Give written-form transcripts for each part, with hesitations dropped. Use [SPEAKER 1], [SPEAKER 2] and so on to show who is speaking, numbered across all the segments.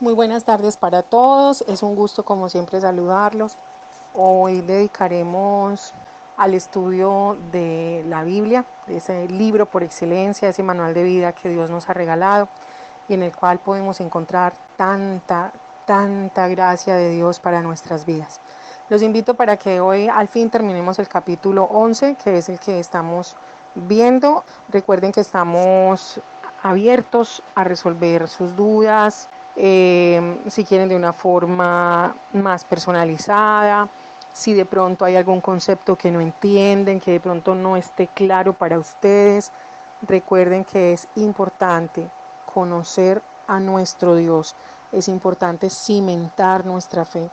[SPEAKER 1] Muy buenas tardes para todos, es un gusto como siempre saludarlos. Hoy dedicaremos al estudio de la Biblia, de ese libro por excelencia, ese manual de vida que Dios nos ha regalado y en el cual podemos encontrar tanta gracia de Dios para nuestras vidas. Los invito para que hoy al fin terminemos el capítulo 11, que es el que estamos viendo. Recuerden que estamos abiertos a resolver sus dudas, si quieren de una forma más personalizada, si de pronto hay algún concepto que no entienden, que de pronto no esté claro para ustedes. Recuerden que es importante conocer a nuestro Dios, es importante cimentar nuestra fe.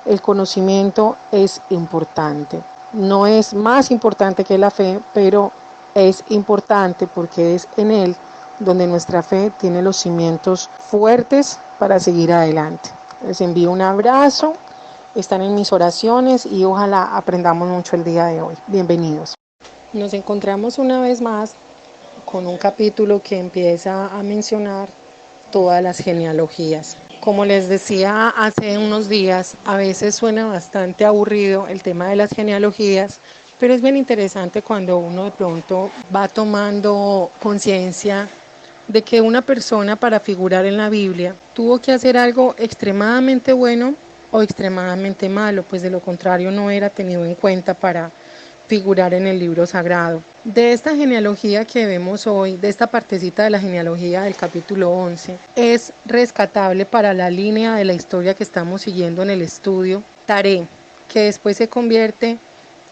[SPEAKER 1] El conocimiento es importante, no es más importante que la fe, pero es importante porque es en él donde nuestra fe tiene los cimientos fuertes para seguir adelante. Les envío un abrazo, están en mis oraciones y ojalá aprendamos mucho el día de hoy. Bienvenidos. Nos encontramos una vez más con un capítulo que empieza a mencionar todas las genealogías. Como les decía hace unos días, a veces suena bastante aburrido el tema de las genealogías, pero es bien interesante cuando uno de pronto va tomando conciencia de que una persona para figurar en la Biblia tuvo que hacer algo extremadamente bueno o extremadamente malo, pues de lo contrario no era tenido en cuenta para figurar en el libro sagrado. De esta genealogía que vemos hoy, de esta partecita de la genealogía del capítulo 11, es rescatable para la línea de la historia que estamos siguiendo en el estudio, Taré, que después se convierte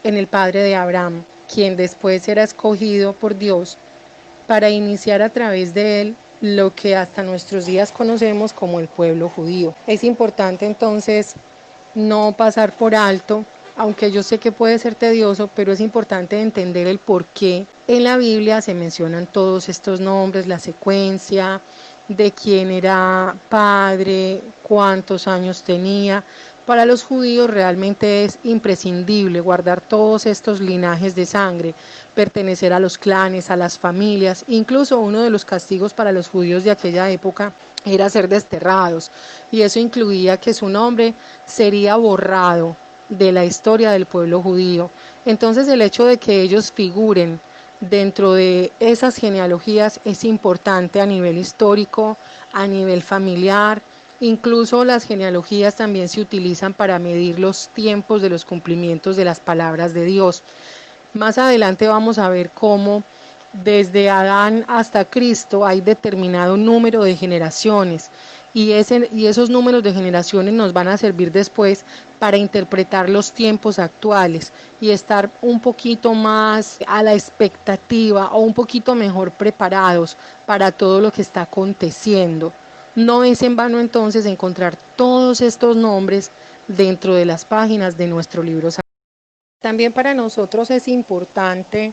[SPEAKER 1] en el padre de Abraham, quien después será escogido por Dios para iniciar a través de él lo que hasta nuestros días conocemos como el pueblo judío. Es importante entonces no pasar por alto, aunque yo sé que puede ser tedioso, pero es importante entender el por qué en la Biblia se mencionan todos estos nombres, la secuencia de quién era padre, cuántos años tenía. Para los judíos realmente es imprescindible guardar todos estos linajes de sangre, pertenecer a los clanes, a las familias. Incluso uno de los castigos para los judíos de aquella época era ser desterrados, y eso incluía que su nombre sería borrado de la historia del pueblo judío. Entonces el hecho de que ellos figuren dentro de esas genealogías es importante a nivel histórico, a nivel familiar. Incluso las genealogías también se utilizan para medir los tiempos de los cumplimientos de las palabras de Dios. Más adelante vamos a ver cómo desde Adán hasta Cristo hay determinado número de generaciones y esos números de generaciones nos van a servir después para interpretar los tiempos actuales y estar un poquito más a la expectativa o un poquito mejor preparados para todo lo que está aconteciendo. No es en vano entonces encontrar todos estos nombres dentro de las páginas de nuestro libro. También para nosotros es importante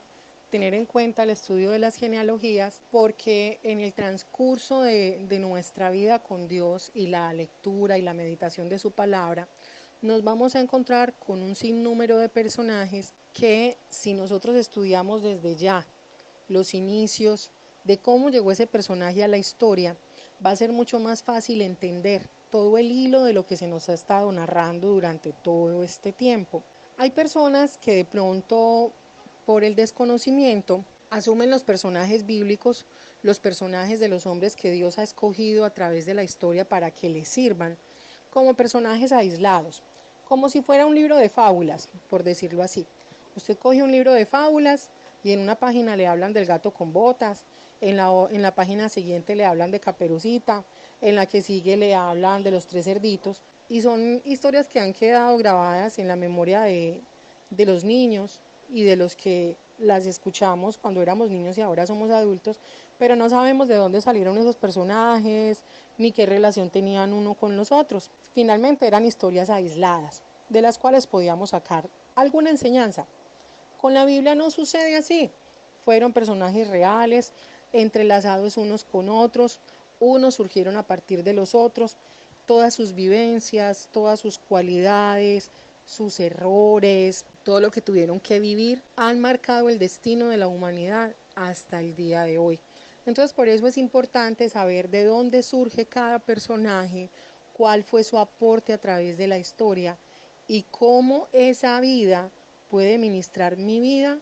[SPEAKER 1] tener en cuenta el estudio de las genealogías porque en el transcurso de nuestra vida con Dios y la lectura y la meditación de su palabra, nos vamos a encontrar con un sinnúmero de personajes que si nosotros estudiamos desde ya los inicios de cómo llegó ese personaje a la historia, va a ser mucho más fácil entender todo el hilo de lo que se nos ha estado narrando durante todo este tiempo. Hay personas que de pronto, por el desconocimiento, asumen los personajes bíblicos, los personajes de los hombres que Dios ha escogido a través de la historia para que les sirvan, como personajes aislados, como si fuera un libro de fábulas, por decirlo así. Usted coge un libro de fábulas y en una página le hablan del gato con botas, en la página siguiente le hablan de Caperucita, en la que sigue le hablan de los tres cerditos, y son historias que han quedado grabadas en la memoria de los niños y de los que las escuchamos cuando éramos niños y ahora somos adultos, pero no sabemos de dónde salieron esos personajes, ni qué relación tenían uno con los otros. Finalmente eran historias aisladas, de las cuales podíamos sacar alguna enseñanza. Con la Biblia no sucede así. Fueron personajes reales, entrelazados unos con otros, unos surgieron a partir de los otros, todas sus vivencias, todas sus cualidades, sus errores, todo lo que tuvieron que vivir, han marcado el destino de la humanidad hasta el día de hoy. Entonces por eso es importante saber de dónde surge cada personaje, cuál fue su aporte a través de la historia y cómo esa vida puede ministrar mi vida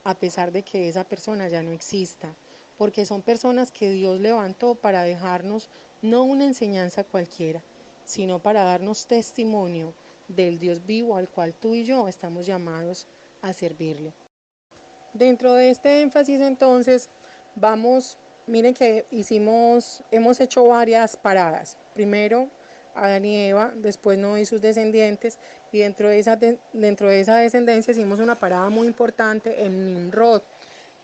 [SPEAKER 1] a pesar de que esa persona ya no exista, porque son personas que Dios levantó para dejarnos no una enseñanza cualquiera, sino para darnos testimonio del Dios vivo al cual tú y yo estamos llamados a servirle. Dentro de este énfasis entonces miren que hemos hecho varias paradas. Primero Adán y Eva, después Noé y sus descendientes, y dentro de esa descendencia hicimos una parada muy importante en Nimrod.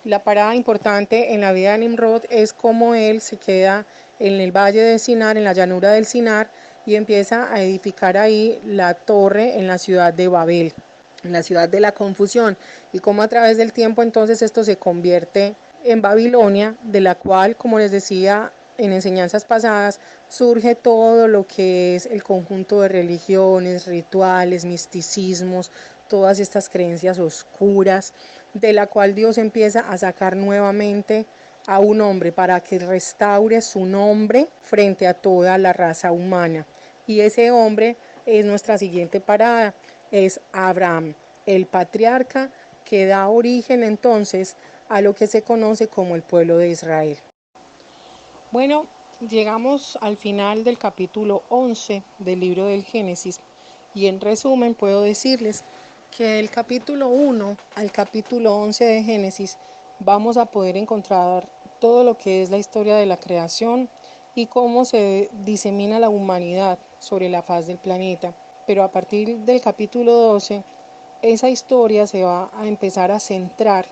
[SPEAKER 1] La parada importante en la vida de Nimrod es cómo él se queda en el valle de Sinar, en la llanura del Sinar, y empieza a edificar ahí la torre en la ciudad de Babel, en la ciudad de la confusión, y cómo a través del tiempo entonces esto se convierte en Babilonia, de la cual, como les decía en enseñanzas pasadas, surge todo lo que es el conjunto de religiones, rituales, misticismos, todas estas creencias oscuras, de la cual Dios empieza a sacar nuevamente a un hombre para que restaure su nombre frente a toda la raza humana. Y ese hombre es nuestra siguiente parada, es Abraham, el patriarca que da origen entonces a lo que se conoce como el pueblo de Israel. Bueno, llegamos al final del capítulo 11 del libro del Génesis y en resumen puedo decirles que del capítulo 1 al capítulo 11 de Génesis vamos a poder encontrar todo lo que es la historia de la creación y cómo se disemina la humanidad sobre la faz del planeta. Pero a partir del capítulo 12, esa historia se va a empezar a centrar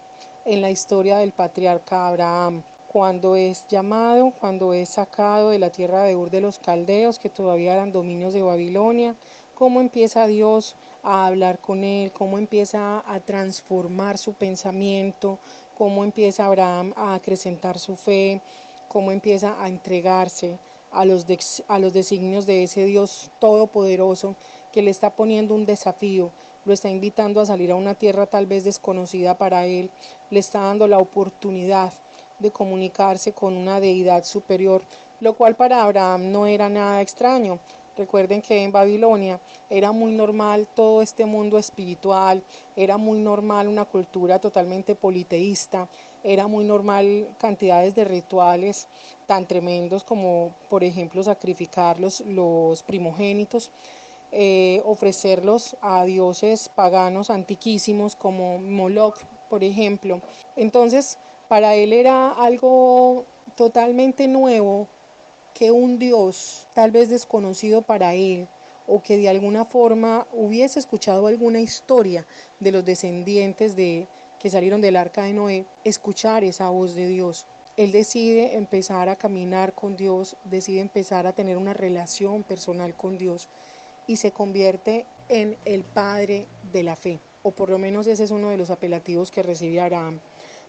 [SPEAKER 1] en la historia del patriarca Abraham, cuando es llamado, cuando es sacado de la tierra de Ur de los Caldeos, que todavía eran dominios de Babilonia, cómo empieza Dios a hablar con él, cómo empieza a transformar su pensamiento, cómo empieza Abraham a acrecentar su fe, cómo empieza a entregarse a los designios de ese Dios todopoderoso que le está poniendo un desafío, lo está invitando a salir a una tierra tal vez desconocida para él, le está dando la oportunidad de comunicarse con una deidad superior, lo cual para Abraham no era nada extraño. Recuerden que en Babilonia era muy normal todo este mundo espiritual, era muy normal una cultura totalmente politeísta, era muy normal cantidades de rituales tan tremendos como, por ejemplo, sacrificar los primogénitos, ofrecerlos a dioses paganos antiquísimos como Moloch, por ejemplo. Entonces, para él era algo totalmente nuevo que un Dios tal vez desconocido para él o que de alguna forma hubiese escuchado alguna historia de los descendientes que salieron del arca de Noé, escuchar esa voz de Dios. Él decide empezar a caminar con Dios, decide empezar a tener una relación personal con Dios y se convierte en el padre de la fe, o por lo menos ese es uno de los apelativos que recibe Abraham.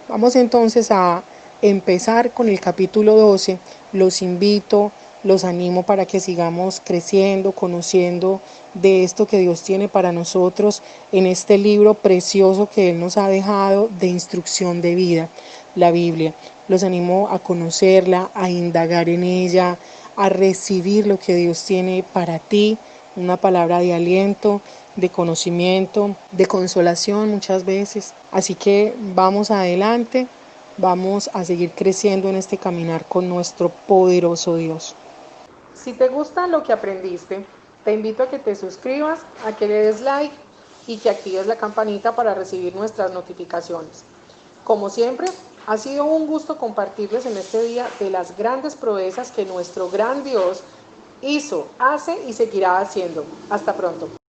[SPEAKER 1] Vamos entonces a empezar con el capítulo 12. Los invito, los animo para que sigamos creciendo, conociendo de esto que Dios tiene para nosotros en este libro precioso que Él nos ha dejado de instrucción de vida, la Biblia. Los animo a conocerla, a indagar en ella, a recibir lo que Dios tiene para ti, una palabra de aliento, de conocimiento, de consolación muchas veces. Así que vamos adelante, vamos a seguir creciendo en este caminar con nuestro poderoso Dios. Si te gusta lo que aprendiste, te invito a que te suscribas, a que le des like y que actives la campanita para recibir nuestras notificaciones. Como siempre, ha sido un gusto compartirles en este día de las grandes proezas que nuestro gran Dios hizo, hace y seguirá haciendo. Hasta pronto.